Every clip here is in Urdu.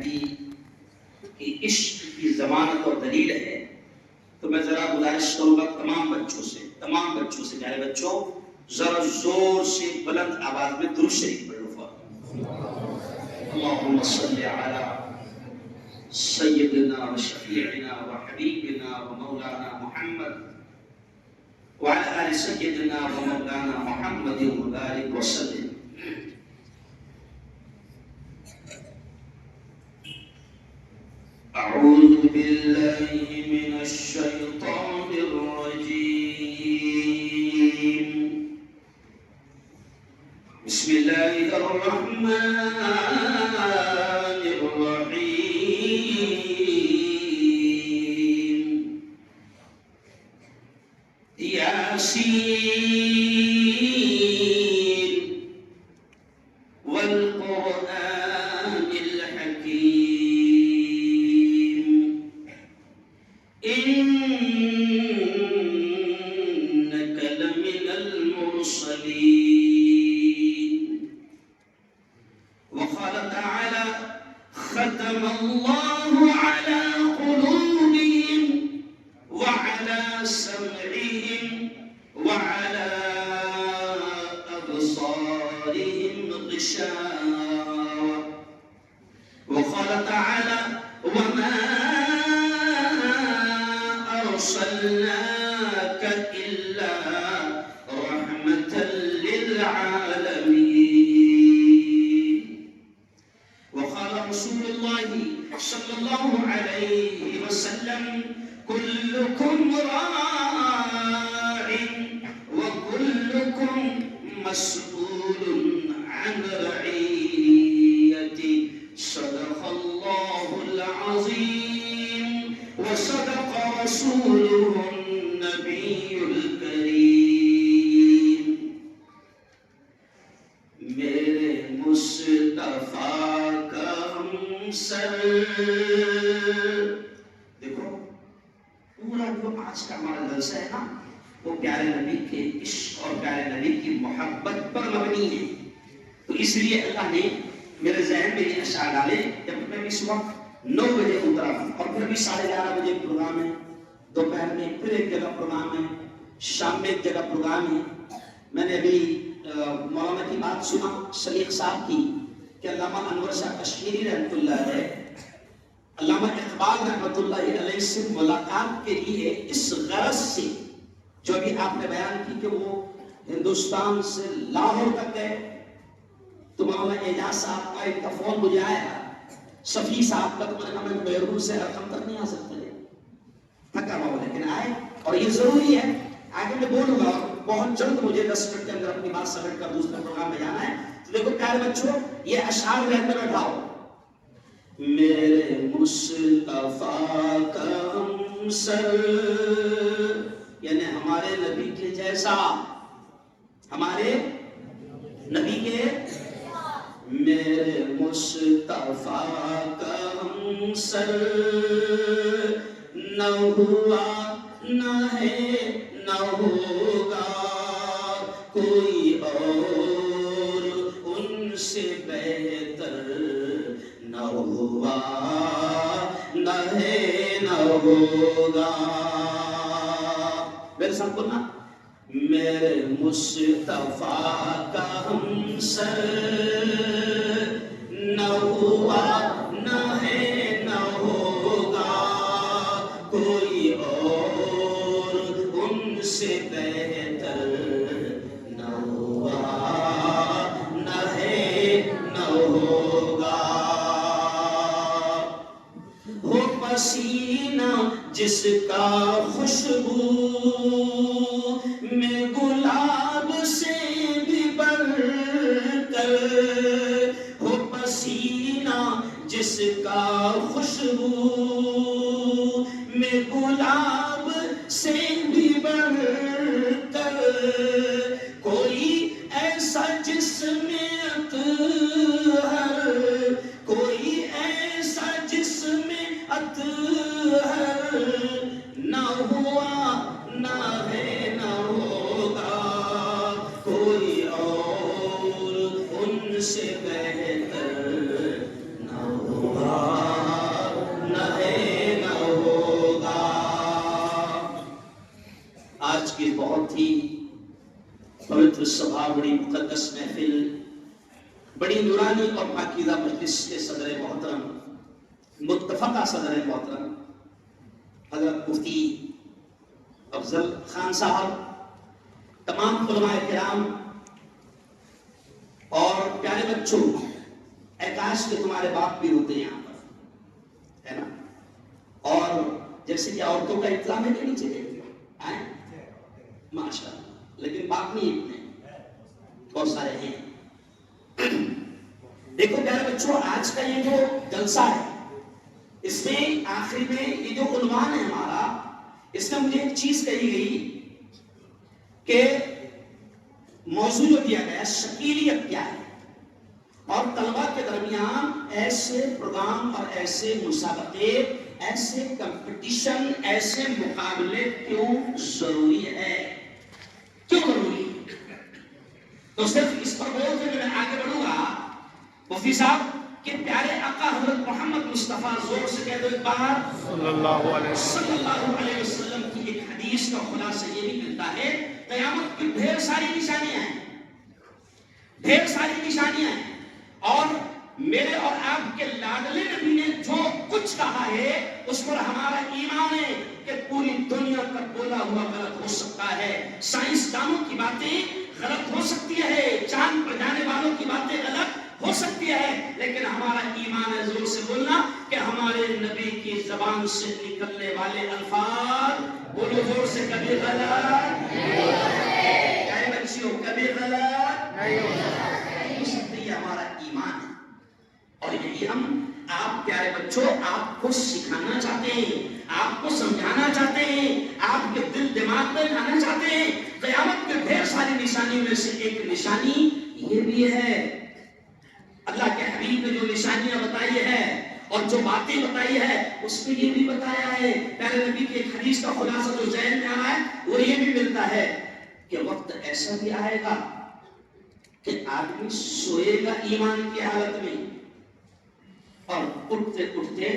نبی کی عشق کی ضمانت اور دلیل ہے، تو میں ذرا گزارش کروں گا تمام بچوں سے پیارے بچوں، ذرا زور سے بلند آواز میں درود شریف پڑھو۔ اللہم صلی علی سیدنا و شفیعنا و حبیبنا و مولانا محمد وعلى آل سيدنا ومولانا محمد وبارك وسلم۔ أعوذ بالله من الشيطان الرجيم، بسم الله الرحمن الرحيم، ياسين والقرآن الحكيم، إنك لمن المرسلين۔ وقال تعالى: ختم الله على قلوبهم وعلى سمعهم وعلى أبصارهم غشاوة۔ وقال تعالى: وما أرسلناك إلا رحمة للعالمين۔ وقال رسول الله صلى الله عليه وسلم: كلكم راع وكلكم مسؤول عن رعيته۔ صدق الله العظيم وصدق رسوله النبي الكريم۔ میرے مصطفیٰ کا ہمسر، دیکھو پورا جو آج کا ہمارا جلسہ ہے نا، وہ پیارے نبی کے عشق اور پیارے نبی کی محبت پر مبنی ہے۔ تو اس لیے اللہ نے میرے ذہن میں یہ اشعار ڈالے۔ جب میں اس وقت 9 بجے اترا ہوں اور پھر بھی 11:30 بجے پروگرام ہے، دوپہر میں پھر ایک جگہ پروگرام ہے، شام میں ایک جگہ پروگرام ہے۔ میں نے ابھی مولانا کی بات سنا شلیق صاحب کی کہ علامہ انور شاہ کشمیری رحمۃ اللہ علیہ، علامہ اقبال رحمۃ اللہ علیہ سے ملاقات کے لیے اس غرض سے جو ابھی آپ نے بیان کی کہ وہ ہندوستان سے لاہور تک گئے، تو مولانا اعجاز صاحب کا ایک فون مجھے آیا، شفیع صاحب کا، تو میں نے کہا میں بیرون سے رقم تک نہیں آ سکتا، تھکا ہوا، لیکن آئے اور یہ ضروری ہے۔ آگے میں بولوں گا، بہت جلد مجھے 10 منٹ کے اندر اپنی بات سمیٹ کر دوسرے پروگرام میں جانا ہے۔ تو دیکھو پیارے بچوں، یہ اشعار ذہن میں بیٹھاؤ۔ میرے مصطفیٰ کا ہمسر، یعنی ہمارے نبی کے جیسا، ہمارے نبی کے، میرے مصطفیٰ کا ہمسر، نہ ہوا نہ ہے نہ ہوگا کوئی اور ان سے بہتر، نہ ہوا نہ ہے نہ ہوگا۔ میرے ساتھ بولنا، میرے مصطفیٰ کا ہمسر، نہ ہوا نہ ہے نہ ہوگا کوئی اور ان سے بہتر، نہ ہوا نہ ہے نہ ہوگا۔ ہو پسینہ جس کا خوشبو میں گلاب سے بھی بڑھ کر، ہو پسینہ جس کا خوشبو میں گلاب سے بھی بڑھ کر، کوئی ایسا جس میں اطہر، کوئی ایسا جس میں اطہر، نہ ہوا نہ ہے نہ ہوگا کوئی اور ان سے بہتر، نہ ہوا بڑی مقدس محفل، بڑی نورانی اور پاکیزہ مجلس کے صدر محترم، متفقہ صدر محترم حضرت مفتی افضل خان صاحب، تمام علماء کرام اور پیارے بچوں، اے کاش کہ تمہارے باپ بھی ہوتے یہاں پر، ہے نا؟ اور جیسے کہ عورتوں کا اطلاع میں کہ نیچے آئے ماشاء اللہ، لیکن باپ نہیں اتنے، بہت سارے ہیں۔ دیکھو پیارے بچوں، آج کا یہ جو جلسہ ہے، اس میں آخر میں یہ جو عنوان ہے ہمارا، اس میں مجھے ایک چیز کہی گئی کہ موضوع جو دیا گیا شکیلیت کیا ہے، اور طلبہ کے درمیان ایسے پروگرام اور ایسے مسابقے، ایسے کمپٹیشن، ایسے مقابلے کیوں ضروری ہے، کیوں ضروری ہے؟ تو صرف اس پر بولتے ہوئے میں آگے بڑھوں گا مفتی صاحب کہ پیارے آقا حضرت محمد مصطفیٰ، زور سے کہہ دو ایک بار، صلی اللہ علیہ وسلم کی ایک حدیث کا خلاصہ یہ بھی ملتا ہے، قیامت کی ڈھیر ساری نشانیاں ہیں، ڈھیر ساری نشانیاں ہیں، اور میرے اور آپ کے لاڈلے نبی نے جو کچھ کہا ہے اس پر ہمارا ایمان ہے کہ پوری دنیا کا بولا ہوا غلط ہو سکتا ہے، سائنسدانوں کی باتیں غلط ہو سکتی ہے، چاند پر جانے والوں کی باتیں غلط ہو سکتی ہے، لیکن ہمارا ایمان ہے، زور سے بولنا، کہ ہمارے نبی کی زبان سے نکلنے والے الفاظ، بولو زور سے، کبھی غلط نہیں ہو سکتے، کیا بچیوں، کبھی غلط نہیں ہو سکتے، یہ ہمارا ایمان ہے۔ اور یہی ہم آپ پیارے بچوں آپ کو سکھانا چاہتے ہیں، آپ کو سمجھانا چاہتے ہیں، آپ کے دل دماغ میں لانا چاہتے ہیں۔ قیامت کے ڈھیر ساری نشانیوں میں سے ایک نشانی یہ بھی ہے، اللہ کے حبیب نے جو نشانیاں بتائی ہے اور جو باتیں بتائی ہے اس میں یہ بھی بتایا ہے، پیارے نبی کی ایک حدیث کا خلاصہ جو ذہن میں آ رہا ہے وہ یہ بھی ملتا ہے کہ وقت ایسا بھی آئے گا کہ آدمی سوئے گا ایمان کی حالت میں اور اٹھتے اٹھتے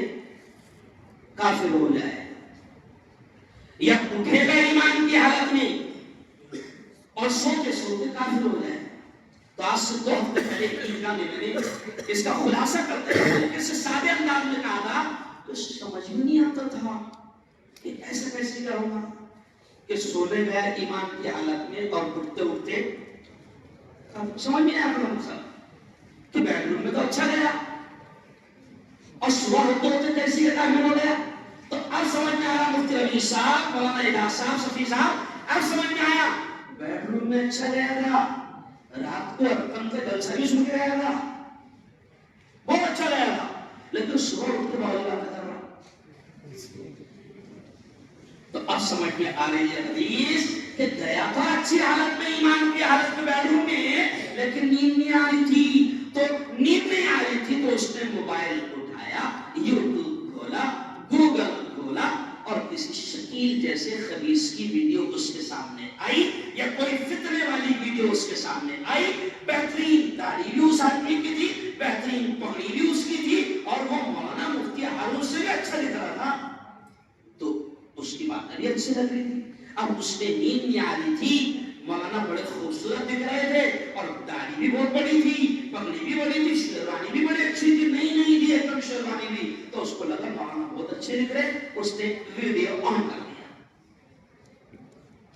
کافر ہو جائے، یا اٹھے گا ایمان کی حالت میں اور سوتے سوتے کافر ہو جائے۔ تو آج سے 2 ہفتے پہلے عیدگاہ میں میں نے اس کا خلاصہ کرتے ہوئے کیسے سادے انداز میں کہا تھا، تو سمجھ میں نہیں آتا تھا کہ ایسا کیسے کیا ہوگا کہ سونے گیا ایمان کی حالت میں اور اٹھتے اٹھتے سمجھ میں نہیں آتا تھا مسئلہ کہ بیڈ روم میں تو اچھا گیا اور صبح ہوتے ہوتے کیسی یہ کامل ہو گیا۔ تو اب سمجھ میں آیا مفتی ربیع صاحب، مولانا الہٰ صاحب، صفی صاحب، اب سمجھ میں آیا بیڈ روم میں اچھا گیا تھا، رات کو کم سے جلسہ بھی سن کے گیا تھا، بہت اچھا گیا تھا، لیکن صبح اٹھ کے باوجود آتا کر رہا۔ تو اب سمجھ میں آ رہی ہے حدیث کہ گیا تھا اچھی حالت میں، ایمان کی حالت میں بیڈ روم میں، لیکن نیند نہیں آ رہی تھی، تو نیند نہیں آ رہی تھی تو اس نے موبائل اٹھایا، یوٹیوب کھولا، گوگل کھولا، اور کسی شکیل جیسے خبیث کی ویڈیو اس کے سامنے آئی یا کوئی فتنے والی ویڈیو اس کے سامنے آئی، بہترین داڑھی بھی اس آدمی کی تھی، بہترین پگڑی بھی اس کی تھی، اور وہ مولانا مفتی ہارون سے بھی اچھا دکھ رہا تھا، تو اس کی بات بھی اچھی لگ رہی تھی۔ اب اس میں نیند نہیں آ رہی تھی، مولانا بڑے خوبصورت دکھ رہے تھے اور داڑھی بھی بہت بڑی تھی، پگڑی بھی بڑی تھی، شیروانی بھی بڑی اچھی تھی، نئی نئی تھی ایک دم شیروانی بھی، تو اس کو لگا مولانا بہت اچھے دکھ رہے، اس نے ویڈیو آن کر دیا،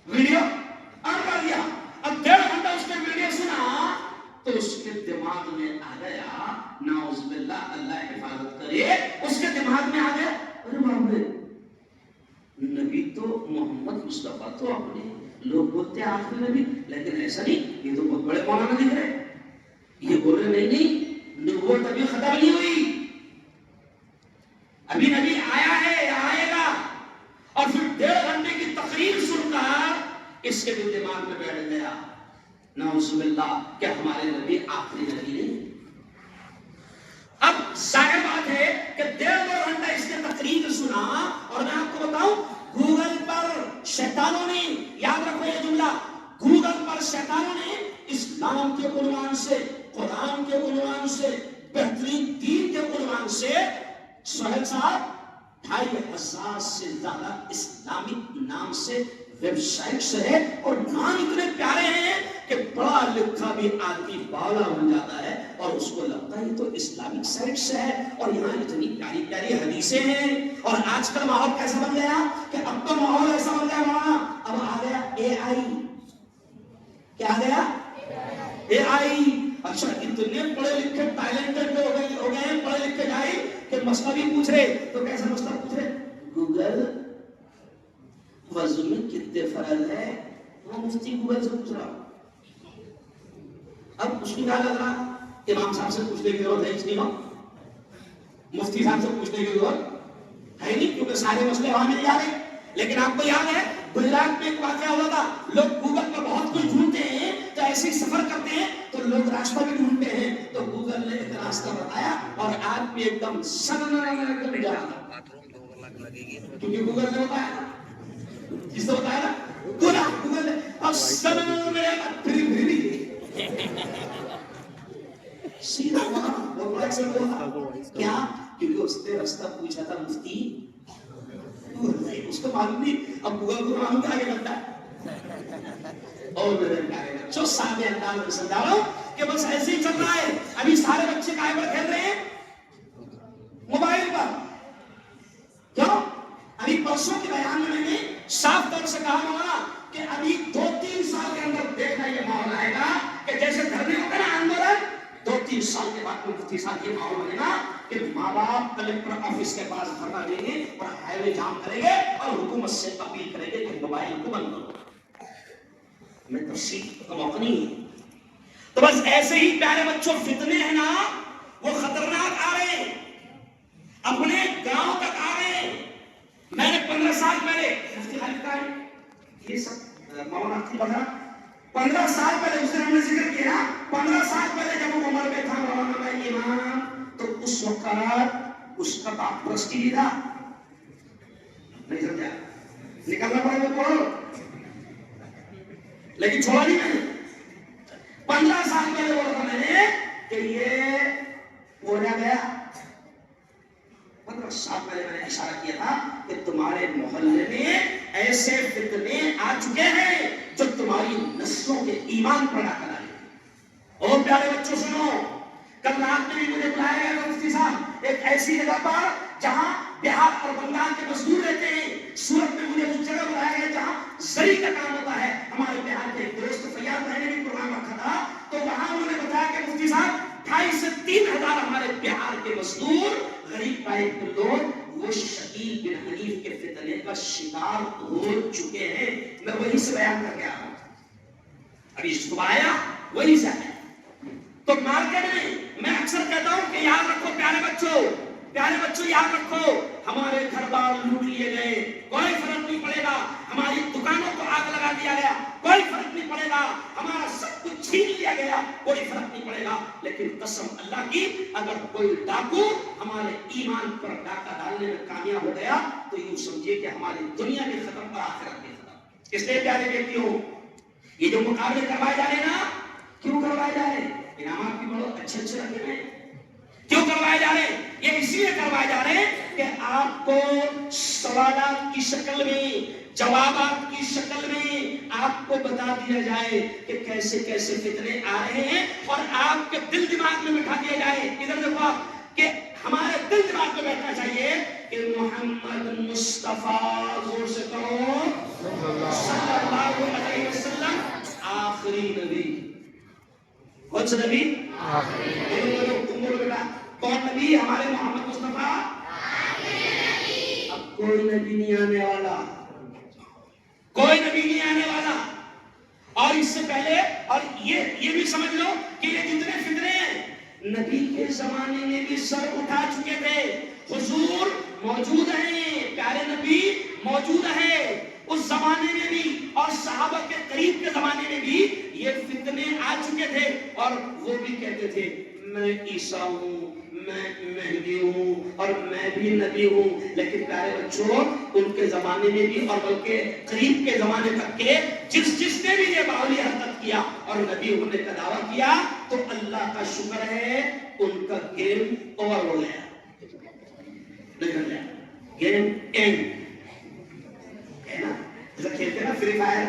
ویڈیو آن کر دیا۔ اب 1.5 گھنٹہ اس نے ویڈیو سنا تو اس کے دماغ میں آ گیا، نعوذ باللہ، اللہ حفاظت کرے، اس کے دماغ میں آ گیا، ارے باپ رے، نبی تو محمد مصطفیٰ تو اپنے لوگ بولتے ہیں آخری نبی، لیکن ایسا نہیں، یہ تو بہت بڑے مولانا دکھ رہے، یہ بول رہے نہیں نبوت ابھی ختم نہیں ہوئی، ابھی نبی آیا ہے یا آئے گا۔ اور پھر 1.5 گھنٹے کی تقریر سن کر اس کے بھی دماغ میں بیٹھ گیا، نعوذ باللہ، کہ ہمارے نبی آخری نبی نہیں۔ اب ظاہر بات ہے کہ 1.5 گھنٹہ اس نے تقریر سنا، اور میں آپ کو بتاؤں گوگل پر شیطانوں نے، یاد رکھو یہ جملہ، گوگل پر شیطانوں نے اسلام کے عنوان سے، قرآن کے عنوان سے، بہترین دین کے عنوان سے، سہیل صاحب 2,500 سے زیادہ اسلامک نام سے ویب سائٹس ہے، اور نام اتنے پیارے ہیں کہ پڑھا لکھا بھی آدمی باولا بن جاتا ہے اور اس کو لگتا ہے تو اسلامک سائٹ سے ہے اور یہاں اتنی پیاری پیاری حدیثیں ہیں. اور آج کل ماحول کیسا بن گیا کہ اب تو ماحول ایسا بن گیا وہاں اب آ گیا اے آئی. کیا آ گیا؟ اے آئی. اچھا اتنے پڑھے لکھے ٹیلنٹڈ ہو گئے ہیں پڑھے لکھے جائے کہ مسئلہ بھی پوچھ رہے تو کیسا مسئلہ پوچھ رہے؟ گوگل وضو میں کتنے فرض ہے وہ مفتی گوگل سے پوچھ رہا. اب اس کی کیا لگ رہا امام صاحب سے پوچھنے کی ضرورت ہے اس نہیں ہو مفتی صاحب سے پوچھنے کی ضرورت ہے نہیں کیونکہ سارے مسئلے وہاں مل جا رہے. لیکن آپ کو یاد ہے گجرات میں ایک واقعہ ہوا تھا. لوگ گوگل پر بہت کچھ ڈھونڈتے ہیں تو ایسے ہی سفر کرتے ہیں تو لوگ راستہ بھی ڈھونڈتے ہیں تو گوگل نے ایک راستہ بتایا اور آدمی ایک دم سن گیا کیونکہ گوگل نے بتایا جس نے بتایا نا گوگل نے اب سن پھر سیدھا وہاں کیا کیونکہ اس نے راستہ پوچھا تھا مفتی اس کو معلوم نہیں. اب گوگل کو معلوم کیا کرتا ہے اور جو سامنے انداز میں سمجھا رہا ہوں کہ بس ایسے ہی چل رہا ہے. ابھی سارے بچے کائے پر کھیل رہے ہیں موبائل پر. کیوں؟ ابھی پرسوں کے بیان میں میں نے صاف طور سے کہا مولانا کہ ابھی 2-3 سال کے اندر دیکھنا یہ ماحول آئے گا کہ جیسے دھرنے ہوتا ہے نا آندولن 2-3 سال کے بعد مفتی صاحب یہ ماحول بنے گا کہ ماں باپ کلکٹر آفس کے پاس دھرنا دیں گے اور ہائی وے جام کریں گے اور حکومت سے اپیل کریں گے کہ موبائل کو بند کرو. میں تفصیل کا موقع نہیں ہے. تو بس ایسے ہی پیارے بچوں فتنے ہیں نا وہ خطرناک آ رہے ہیں اپنے گاؤں تک آ رہے ہیں. میں نے 15 سال پہلے مفتی خالد کا یہ سب مولانا کی بتا 15 سال پہلے اس نے ہم نے ذکر کیا 15 سال پہلے جب وہ عمر میں تھا مولانا میں امام تو اس وقت اس کا باپ ٹرسٹی بھی تھا. نہیں سمجھا نکلنا پڑے گا پڑھو لیکن چھوڑا نہیں میں نے 15 سال پہلے بولا میں نے کہ یہ بولا گیا 15 سال پہلے میں نے اشارہ کیا تھا کہ تمہارے محلے میں ایسے فتنے آ چکے ہیں جو تمہاری نسلوں کے ایمان پر ڈاکہ ڈالیں. اور پیارے بچوں سنو کل رات میں بھی مجھے بلایا گیا مفتی صاحب ایک ایسی جگہ پر جہاں بہار اور بنگال کے مزدور رہتے ہیں. سورت میں مجھے اس جگہ بلایا گیا جہاں زری کا کام ہوتا ہے. ہمارے بہار کے ایک دوست فیاض بھائی نے بھی پروگرام رکھا تھا تو وہاں انہوں نے بتایا کہ مفتی صاحب 2,500 سے 3,000 ہمارے بہار کے مزدور غریب ٹائپ کے لوگ وہ شکیل بن حنیف کے فتنے کا شکار ہو چکے ہیں. میں وہی سے بیان کر کے آ رہا ہوں ابھی صبح آیا وہی سے آیا. تو مارکیٹ میں اکثر کہتا ہوں کہ یاد رکھو پیارے بچوں یاد رکھو ہمارے گھر بار لوٹ لیے گئے کوئی فرق نہیں پڑے گا. ہماری دکانوں کو آگ لگا دیا گیا کوئی فرق نہیں پڑے گا. ہمارا سب کچھ چھین لیا گیا کوئی فرق نہیں پڑے گا. لیکن قسم اللہ کی اگر کوئی ڈاکو ہمارے ایمان پر ڈاکہ ڈالنے میں کامیاب ہو گیا تو یوں سمجھیے کہ ہماری دنیا بھی ختم اور آخرت بھی ختم. اس لیے پیارے بیٹیوں یہ جو مقابلے کروائے جا رہے نا کیوں کروائے جا رہے ہیں؟ انعامات بھی بڑے اچھے رکھے ہیں. کیوں کروائے جا رہے ہیں؟ یہ اس لیے کروائے جا رہے ہیں کہ آپ کو سوالات کی شکل میں جوابات کی شکل میں آپ کو بتا دیا جائے کہ کیسے کیسے فتنے آ رہے ہیں اور آپ کے دل دماغ میں بٹھا دیا جائے. ادھر دیکھو آپ کہ ہمارے دل دماغ میں بیٹھنا چاہیے کہ محمد مصطفیٰ زور سے کہو صلی اللہ علیہ وسلم آخری نبی. کون سا نبی؟ کون نبی؟ ہمارے محمد مصطفیٰ. اب کوئی نبی نہیں آنے والا اور اس سے پہلے اور یہ بھی سمجھ لو کہ یہ جتنے فتنے ہیں نبی کے زمانے میں بھی سر اٹھا چکے تھے. حضور موجود ہیں پیارے نبی موجود ہیں اس زمانے میں بھی اور صحابہ کے قریب کے زمانے میں بھی یہ فتنے آ چکے تھے اور وہ بھی کہتے تھے میں عیسیٰ ہوں میں مہدی ہوں اور میں بھی نبی ہوں. لیکن پیارے بچوں ان کے زمانے میں بھی اور بلکہ قریب کے زمانے تک کے جس نے بھی یہ باولی حرکت کیا اور نبی ہونے کا دعویٰ کیا تو اللہ کا شکر ہے ان کا گیم اوور ہو گیا. گیم اینڈ ہے نا جیسا کھیلتے نا فری فائر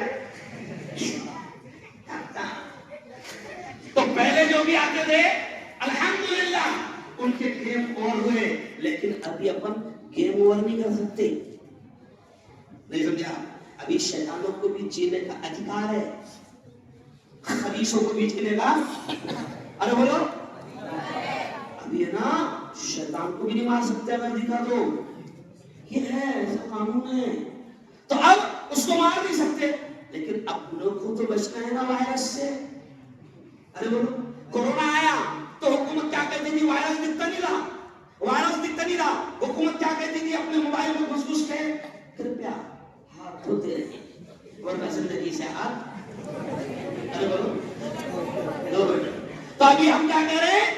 ہے، لیکن ابھی اپن گیم اوور نہیں کر سکتے. نہیں سمجھا؟ ابھی شیطانوں کو بھی جینے کا ادھیکار ہے، خبیثوں کو بھی جینے کا. ارے بولو، ابھی ہے نا شیطان کو بھی نہیں مار سکتے اگر دکھا تو. یہ ہے، ایسا قانون ہے. تو اب اس کو مار نہیں سکتے، لیکن اپنوں کو تو بچنا ہے نا وائرس سے. ارے بولو، کورونا آیا تو حکومت کیا کہتی تھی؟ وائرس دکھتا نہیں رہا، وائرس دکھتا نہیں رہا. حکومت کیا کہتی تھی؟ اپنے موبائل میں گھس گھس کے کرپیا ہاتھ دھوتے رہے، ورنہ زندگی سے ہاتھ. ارے بولو، دو بیٹے. تو ابھی ہم کیا کہہ رہے ہیں؟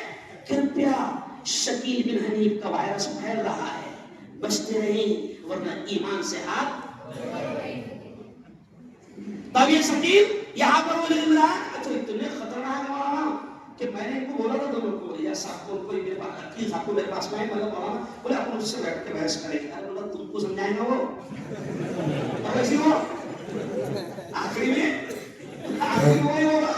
کرپیا شکیل بن حنیف کا وائرس پھیل رہا ہے، بچتے رہیں ورنہ ایمان سے ہاتھ. تب یہ شکیل یہاں پر وہ عمران اتنے خطرناک مولانا کہ میں نے ان کو بولا تھا دونوں کو، یا صاحب کو کوئی میرے پاس عقیل صاحب کو میرے پاس میں نے بولا بولے آپ مجھ سے بیٹھ کے بحث کریں گے. ارے بولا تم کو سمجھائیں گا وہ اور ایسی ہو آخری میں وہی ہوگا.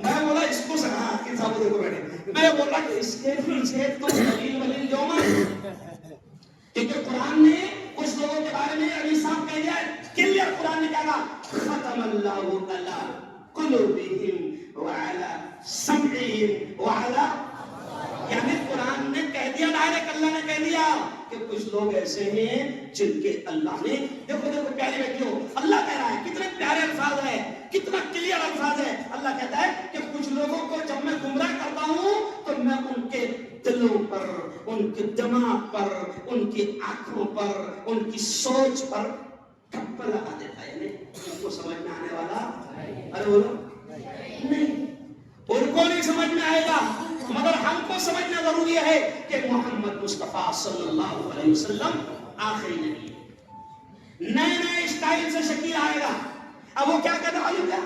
میں بولا اس کو سنا عقیل صاحب کو دیکھو بیٹھے، میں بولا کہ اس کے پیچھے تم دلیل ولیل جو مت، کیونکہ قرآن نے کچھ لوگوں کے بارے میں ابھی صاحب کہہ دیا کلیئر. قرآن نے کہا ختم اللہ علی قلوبہم وعلی سمعہم وعلی، یعنی قرآن نے کہہ دیا، ڈائریکٹ اللہ نے کہہ دیا کہ کچھ لوگ ایسے ہیں جن کے اللہ نے، دیکھو دیکھو پیاری بیٹیوں، اللہ کہہ رہا ہے، کتنے پیارے الفاظ ہے، کتنا کلیئر الفاظ ہے. اللہ کہتا ہے کہ کچھ لوگوں کو جب میں گمراہ کرتا ہوں تو میں ان کے دلوں پر، ان کے دماغ پر، ان کی آنکھوں پر، ان کی سوچ پر ٹھپا لگا دیتا ہے. یعنی ان کو سمجھ میں آنے والا، ارے بولو نہیں، ان کو نہیں سمجھ میں آئے گا، مگر ہم کو سمجھنا ضروری ہے کہ محمد مصطفیٰ صلی اللہ علیہ وسلم آخری نبی ہے. نئے نئے اسٹائل سے شکیل آئے گا. اب وہ کیا کہتا ہے؟ کیا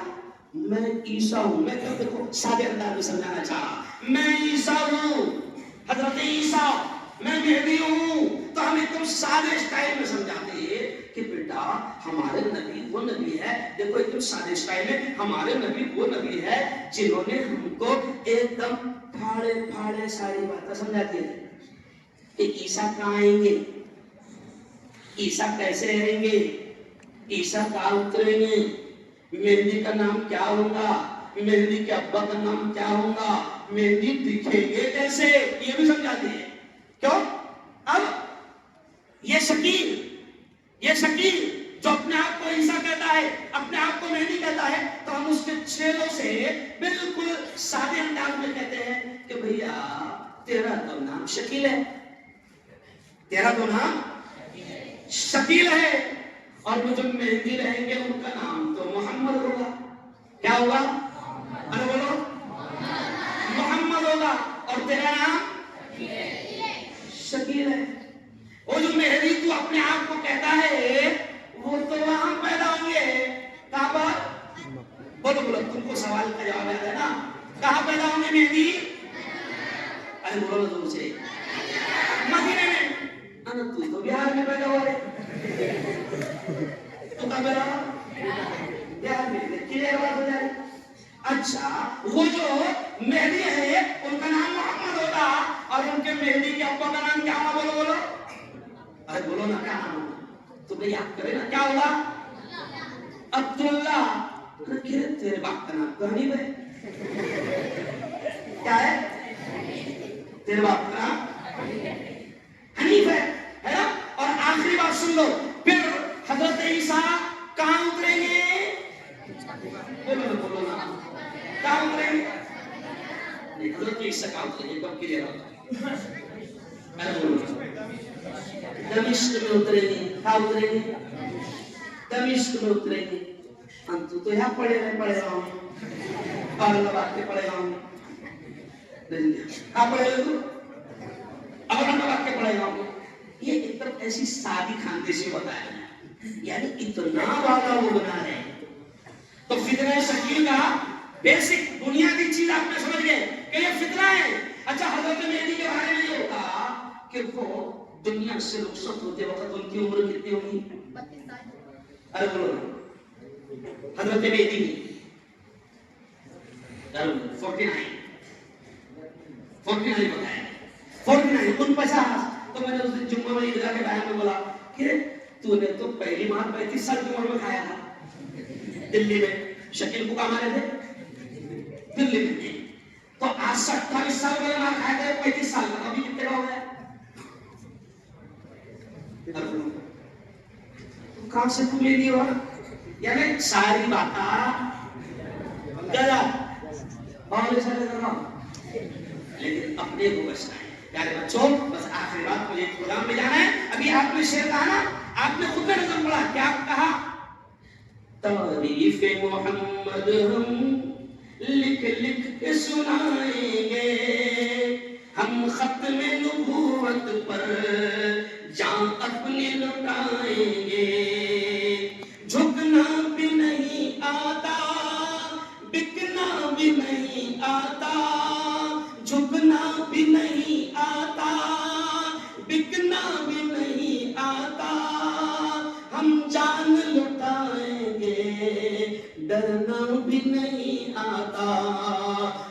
میں عیسیٰ ہوں. میں کیا دیکھو سادے انداز میں سمجھانا چاہا، میں عیسیٰ ہوں، حضرت عیسیٰ، میں مہدی ہوں. تو ہم ایک دم سادے اسٹائل میں سمجھاتے ہیں کہ بیٹا ہمارے نبی وہ نبی ہے، دیکھو ایک دم سادے اسٹائل میں ہمارے نبی وہ نبی ہے جنہوں نے ہم کو ایک دم پھاڑے پھاڑے ساری باتیں سمجھا دی کہ عیسیٰ کہاں آئیں گے، عیسیٰ کیسے رہیں گے، عیسیٰ کہاں اتریں گے، مہدی کا نام کیا ہوگا، مہدی کے ابا کا نام کیا ہوگا، مہدی دکھیں گے کیسے، یہ بھی سمجھاتے ہیں. کیوں؟ اب یہ شکیل جو اپنے آپ کو عیسیٰ کہتا ہے، اپنے آپ کو مہدی کہتا ہے، تو ہم اس کے چھیلوں سے بالکل سادے انداز میں کہتے ہیں کہ بھیا تیرا تو نام شکیل ہے، تیرا تو نام شکیل ہے، اور وہ جو مہدی رہیں گے ان کا نام تو محمد ہوگا. کیا ہوگا؟ ارے بولو، محمد ہوگا، اور تیرا نام شکیل ہے. وہ جو مہدی تو اپنے آپ کو کہتا ہے وہ تو وہاں پیدا ہوں گے، کہاں پر؟ بولو بولو، تم کو سوال کا جواب ہے نا، کہاں پیدا ہوں گے مہدی؟ ارے بولو تم سے، مدینے میں. تو بہار میں پیدا ہوا ہے، تو کہاں پیدا ہوا؟ بہار میں. کلیئر بات ہو جائے. اچھا وہ جو مہدی ہے ان کا نام محمد ہوگا، اور ان کے مہدی کے ابا کا نام کیا ہوگا؟ بولو بولو، ارے بولو نا، کیا نام ہوگا؟ تمہیں یاد کرے نا، کیا ہوگا؟ عبداللہ. تیرے باپ کا نام تو حنیف ہے. کیا ہے؟ تیرے باپ کا نام حنیف ہے نا. اور آخری بات سن لو، پھر حضرت عیسیٰ کہاں اتریں گے؟ بولو نا، کہاں اتریں گے؟ نہیں، حضرت عیسیٰ کہاں اتریں گے؟ کب کلیئر ہوتا ہے؟ دمشق میں اتریں گے. کہاں اتریں گے؟ دمشق میں اتریں گے. تو یہاں پڑے رہا ہوں، اورنگ آباد کے پڑے رہا ہوں. کہاں پڑے رہے تو؟ اورنگ آباد کے پڑے رہا ہوں. یہ ایک طرف ایسی سادی خاندیشی بتایا، یعنی اتنا وعدہ وہ بنا رہے ہیں. تو فتنہ شکیل کا بیسک بنیادی چیز آپ نے سمجھ گئے کہ یہ فتنہ ہے. اچھا حضرت مہدی کے بارے میں یہ ہوتا کہ وہ دنیا سے رخصت ہوتے وقت ان کی عمر کتنی ہوگی؟ 32 سال. ارے بولو، حضرت مہدی 49 بتایا. 49 49। تو میں نے اس دن جمعہ میں عیدگاہ کے ٹائم میں بولا کہ تو نے تو پہلی مار 35 سال کی عمر میں کھایا تھا دلی میں، شکیل کو کہاں مارے تھے؟ دلی میں۔ تو آج سے 28 سال میں مار کھایا تھا 35 سال کا، ابھی کتنے کا ہو گیا؟ کہاں سے تم لے لی ہو؟ یعنی ساری باتاں غلط اور لیکن اپنے کو بچنا ہے۔ پیارے بچوں بس آخری بات مجھے پروگرام میں جانا ہے۔ ابھی آپ نے شعر کہا نا، آپ نے خود میں نظم پڑھا، کیا کہا؟ تعریف محمد ہم لکھ لکھ کے سنائیں گے، ہم ختم نبوت پر جان اپنی لٹائیں گے، جھکنا بھی نہیں آتا بکنا بھی نہیں آتا، جھکنا بھی نہیں آتا بکنا بھی نہیں آتا، ہم جان لٹائیں گے ڈرنا بھی نہیں آتا،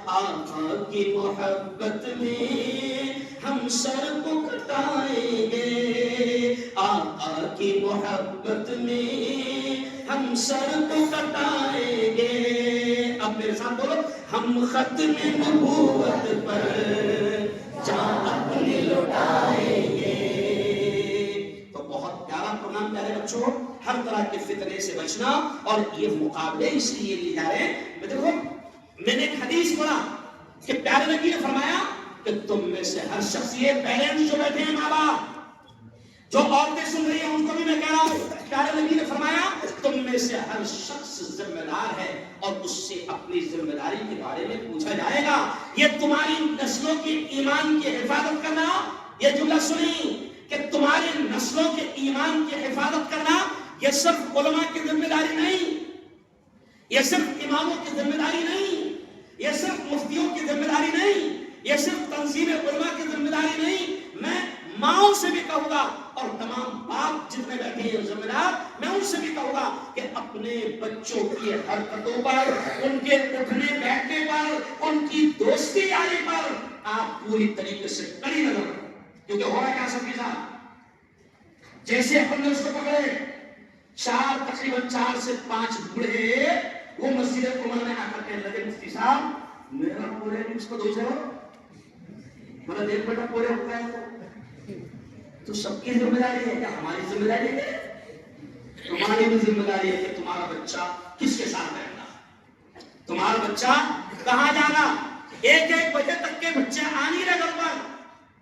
آقا کی محبت میں ہم سر کو کٹائیں گے، آقا کی محبت میں ہم سر کو کٹائیں گے۔ اب میرے ساتھ بولو، ہم ختم نبوت پر جان اپنی لٹائیں گے۔ تو بہت پیارا پروگرام پیارے بچوں، ہر طرح کے فتنے سے بچنا، اور یہ مقابلے اس لیے لیے جا رہے ہیں۔ دیکھو میں نے ایک حدیث پڑھا کہ پیارے نبی نے فرمایا کہ تم میں سے ہر شخص، یہ پیرنٹس جو بیٹھے ہیں، ماں باپ جو عورتیں سن رہی ہیں، ان کو بھی میں کہہ رہا ہوں، پیارے نبی نے فرمایا تم میں سے ہر شخص ذمہ دار ہے اور اس سے اپنی ذمہ داری کے بارے میں پوچھا جائے گا۔ یہ تمہاری نسلوں کے ایمان کی حفاظت کرنا، یہ جملہ سنی کہ تمہاری نسلوں کے ایمان کی حفاظت کرنا یہ صرف علماء کی ذمہ داری نہیں، یہ صرف اماموں کی ذمہ داری نہیں، یہ صرف مفتیوں کی ذمہ داری نہیں، یہ صرف تنظیم علماء کی ذمہ داری نہیں، میں ماؤں سے بھی کہوں گا اور تمام باپ جتنے بیٹھے ہیں ذمہ دار، میں ان سے بھی کہوں گا کہ اپنے بچوں کی حرکتوں پر، ان کے اٹھنے بیٹھنے پر، ان کی دوستی یاری پر آپ پوری طریقے سے کڑی نظر رکھیں، کیونکہ ہو رہا کیا سب کے ساتھ؟ جیسے ہم نے اس کو پکڑے تقریباً 4 سے 5 بوڑھے، وہ مسجد عمر میں آ کر کہنے لگے مفتی صاحب میرا پورے اس کو دوسرے ہو، میرا دیکھ بیٹا پورے ہوتا ہے، تو سب کی ذمہ داری ہے کیا ہماری ذمہ داری ہے؟ تمہاری بھی ذمہ داری ہے کہ تمہارا بچہ کس کے ساتھ رہنا، تمہارا بچہ کہاں جانا۔ 1 بجے تک کے بچے آ نہیں رہے گھر پر،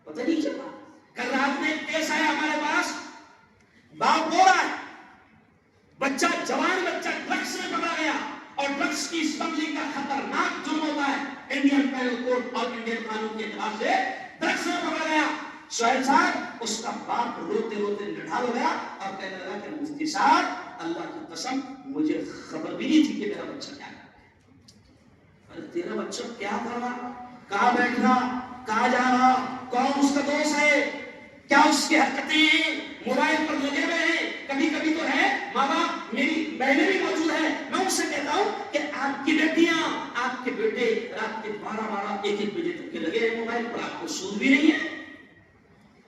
پتہ نہیں چلا۔ کل رات میں ایک کیس آیا ہمارے پاس، باپ رو رہا ہے، بچہ جوان بچہ ڈرگس میں پکڑا گیا، اور ڈرگس کی اسمگلنگ کا خطرناک جرم ہوتا ہے انڈین پینل کوڈ اور انڈین قانون کے اعتبار سے، ڈرگس میں پکڑا گیا۔ سہیل صاحب اس کا باپ روتے روتے نڈھال ہو گیا اور کہنے لگا کہ مفتی صاحب اللہ کی قسم مجھے خبر بھی نہیں تھی کہ میرا بچہ کیا کر رہا ہے۔ ارے تیرا بچہ کیا کر رہا، کہاں بیٹھ رہا، کہاں جا رہا، کون اس کا دوست ہے، کیا اس کی حرکتیں موبائل پر لگے ہوئے ہیں، کبھی کبھی تو ہے ماں باپ، میری بہنیں بھی موجود ہیں، میں ان سے کہتا ہوں کہ آپ کی بیٹیاں، آپ کے بیٹے رات کے 12 1 بجے تک کے لگے ہیں موبائل پر، آپ کو سود بھی نہیں ہے،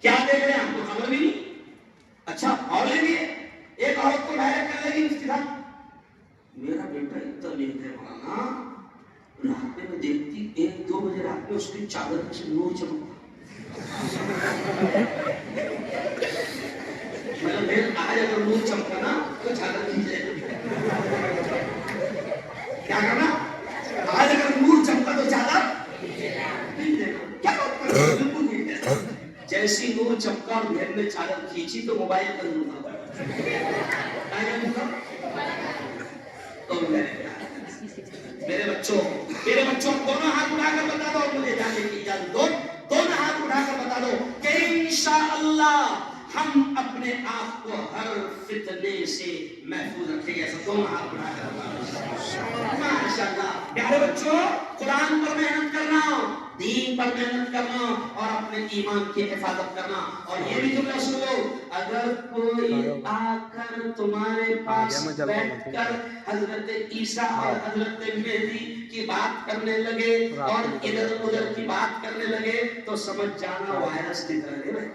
کیا دیکھ رہے ہیں آپ کو خبر بھی نہیں۔ اچھا اور لے لیے ایک عورت کو ڈائریکٹ کر لگی اس کے ساتھ، میرا بیٹا اتنا لیٹ ہے مولانا، رات میں دیکھتی 1 2 بجے رات میں اس کی چادر میں سے نور چمکتا، مطلب آج اگر نور چمکا نا تو چادر کھینچے، کیا کرنا، آج اگر نور چمکا تو چادر کھینچے، کیا بات کر رہے ہیں، بالکل نہیں ہے۔ جیسی نور چمکا اور بہن نے چادر کھینچی تو موبائل پر نور آ میرے بچوں دونوں ہاتھ اٹھا کر بتا دو، مجھے جانے کی اجازت دو، دونوں ہاتھ اٹھا کر بتا دو کہ انشاءاللہ ہم اپنے آپ کو ہر فتنے سے محفوظ رکھیں گے۔ ایسا دونوں ہاتھ اٹھا کر ماشاءاللہ۔ پیارے بچوں قرآن پر محنت کرنا، دین پر محنت کرنا اور اپنے ایمان کی حفاظت کرنا. اور یہ بھی جملہ سنو, اگر کوئی آ کر تمہارے پاس بیٹھ کر حضرت عیسیٰ اور حضرت مہدی کی بات کرنے لگے اور ادھر ادھر کی بات کرنے لگے تو سمجھ جانا وائرس کی طرح ہے.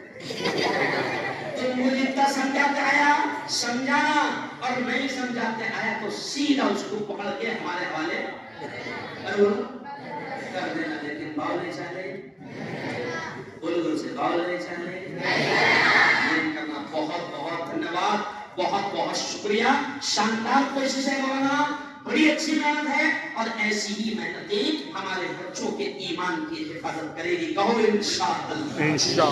تم مجھے اتنا سمجھاتے آیا سمجھانا, اور نہیں سمجھاتے آیا تو سیدھا اس کو پکڑ کے ہمارے حوالے کر دینا. لیکن باؤ نہیں چاہے, بولو سے باؤ نہیں چاہے کرنا. بہت بہت دھنیہ واد, بہت بہت شکریہ. شاندار کوشش ہے مولانا, بڑی اچھی محنت ہے, اور ایسی ہی محنتیں ہمارے بچوں کے ایمان کی حفاظت کرے گی. کہو انشاءاللہ.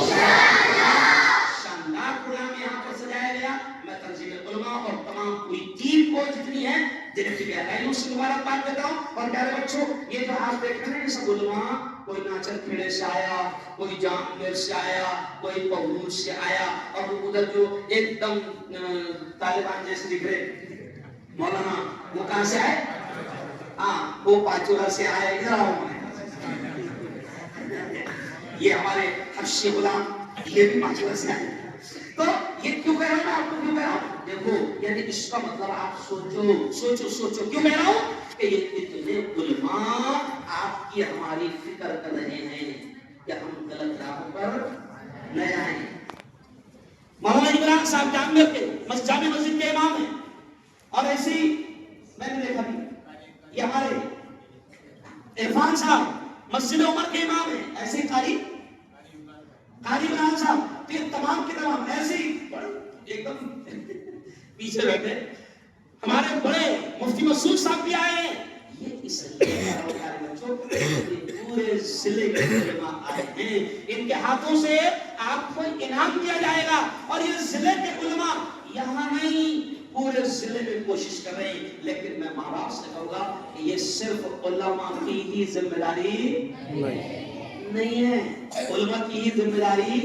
شاندار پروگرام یہاں پر سجایا گیا. میں تنظیم علماء اور تمام پوری ٹیم کو جتنی ہے دل کی گہرائیوں سے مبارکباد دیتا ہوں. اور پیارے بچوں, یہ جو آپ دیکھ رہے ہیں سب علماء, کوئی ناچر کھیڑے سے آیا, کوئی جامگیر سے آیا, کوئی پہلور سے آیا, اور ادھر جو ایک دم طالبان جیسے دکھ رہے مولانا, وہ کہاں سے آئے؟ ہاں, وہ پاچورا سے آئے. ادھر آؤ, یہ ہمارے حفشی غلام, یہ بھی پاچورا سے آئے. تو یہ کیوں کہہ رہا ہوں میں آپ کو, کیوں کہہ رہا ہوں؟ دیکھو, یعنی اس کا مطلب آپ سوچو کیوں کہہ رہا ہوں کہ یہ اتنے علماء آپ کی ہماری فکر کر رہے ہیں کہ ہم غلط راہوں پر نہ جائیں. مولانا عمران صاحب جامعہ کے جامع مسجد کے امام ہیں, اور ایسے ہی میں نے دیکھا بھی یہ ہمارے عرفان صاحب مسجد عمر کے امام ہیں. ایسے ہی قاری عمران صاحب, پھر تمام کے تمام ایسے ہی ایک دم پیچھے بیٹھے ہمارے بڑے مفتی مسعود صاحب بھی آئے ہیں. یہ اس لیے پورے ضلع کے علماء آئے ہیں. ان کے ہاتھوں سے آپ کو انعام دیا جائے گا, اور یہ ضلع کے علماء یہاں نہیں پورے ضلع میں کوشش کر رہے ہیں. لیکن میں ماں باپ سے کہوں گا کہ یہ صرف علماء کی ہی ذمہ داری نہیں ہے, علماء کی ہی ذمہ داری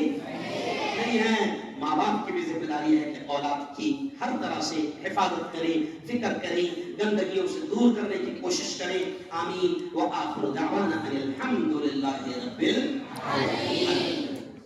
نہیں ہے, ماں باپ کی بھی ذمہ داری ہے کہ اولاد کی ہر طرح سے حفاظت کریں, فکر کریں, گندگیوں سے دور کرنے کی کوشش کریں. آمین. وآخر دعوانا الحمدللہ رب العالمین.